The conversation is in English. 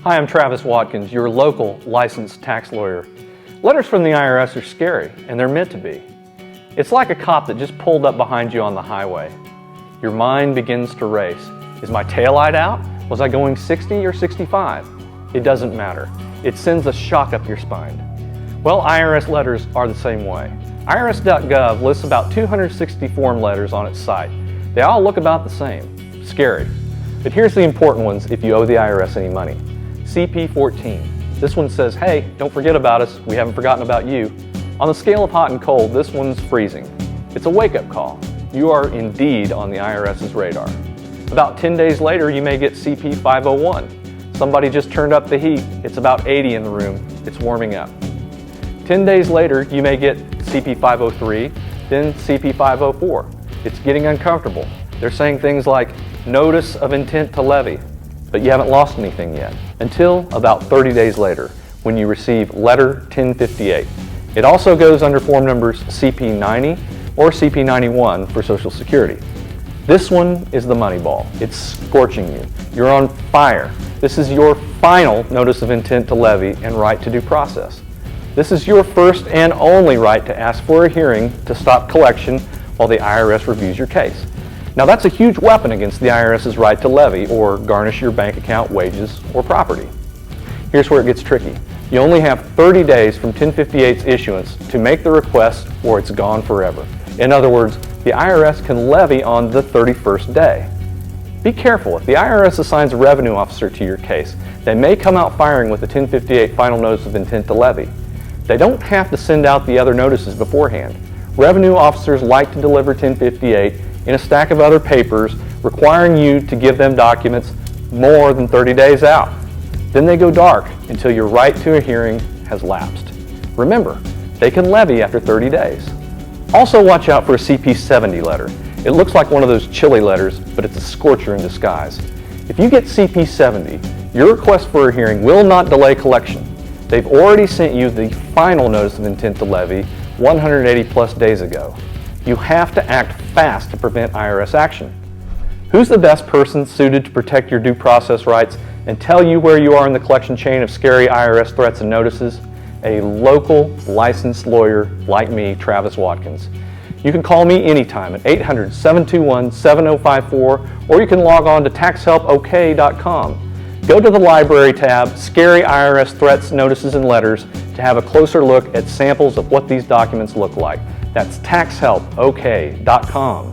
Hi, I'm Travis Watkins, your local licensed tax lawyer. Letters from the IRS are scary, and they're meant to be. It's like a cop that just pulled up behind you on the highway. Your mind begins to race. Is my taillight out? Was I going 60 or 65? It doesn't matter. It sends a shock up your spine. Well, IRS letters are the same way. IRS.gov lists about 260 form letters on its site. They all look about the same. Scary. But here's the important ones if you owe the IRS any money. CP14. This one says, hey, don't forget about us, we haven't forgotten about you. On the scale of hot and cold, this one's freezing. It's a wake-up call. You are indeed on the IRS's radar. About 10 days later, you may get CP501. Somebody just turned up the heat. It's about 80 in the room. It's warming up. 10 days later, you may get CP503, then CP504. It's getting uncomfortable. They're saying things like, notice of intent to levy, but you haven't lost anything yet, until about 30 days later, when you receive letter 1058. It also goes under form numbers CP90 or CP91 for Social Security. This one is the money ball. It's scorching you. You're on fire. This is your final notice of intent to levy and right to due process. This is your first and only right to ask for a hearing to stop collection while the IRS reviews your case. Now that's a huge weapon against the IRS's right to levy or garnish your bank account, wages, or property. Here's where it gets tricky. You only have 30 days from 1058's issuance to make the request or it's gone forever. In other words, the IRS can levy on the 31st day. Be careful. If the IRS assigns a revenue officer to your case, they may come out firing with a 1058 final notice of intent to levy. They don't have to send out the other notices beforehand. Revenue officers like to deliver 1058 in a stack of other papers requiring you to give them documents more than 30 days out. Then they go dark until your right to a hearing has lapsed. Remember, they can levy after 30 days. Also watch out for a CP70 letter. It looks like one of those chili letters, but it's a scorcher in disguise. If you get CP70, your request for a hearing will not delay collection. They've already sent you the final notice of intent to levy 180 plus days ago. You have to act fast to prevent IRS action. Who's the best person suited to protect your due process rights and tell you where you are in the collection chain of scary IRS threats and notices? A local licensed lawyer like me, Travis Watkins. You can call me anytime at 800-721-7054, or you can log on to taxhelpok.com. Go to the library tab, Scary IRS Threats, Notices, and Letters, to have a closer look at samples of what these documents look like. That's taxhelpok.com.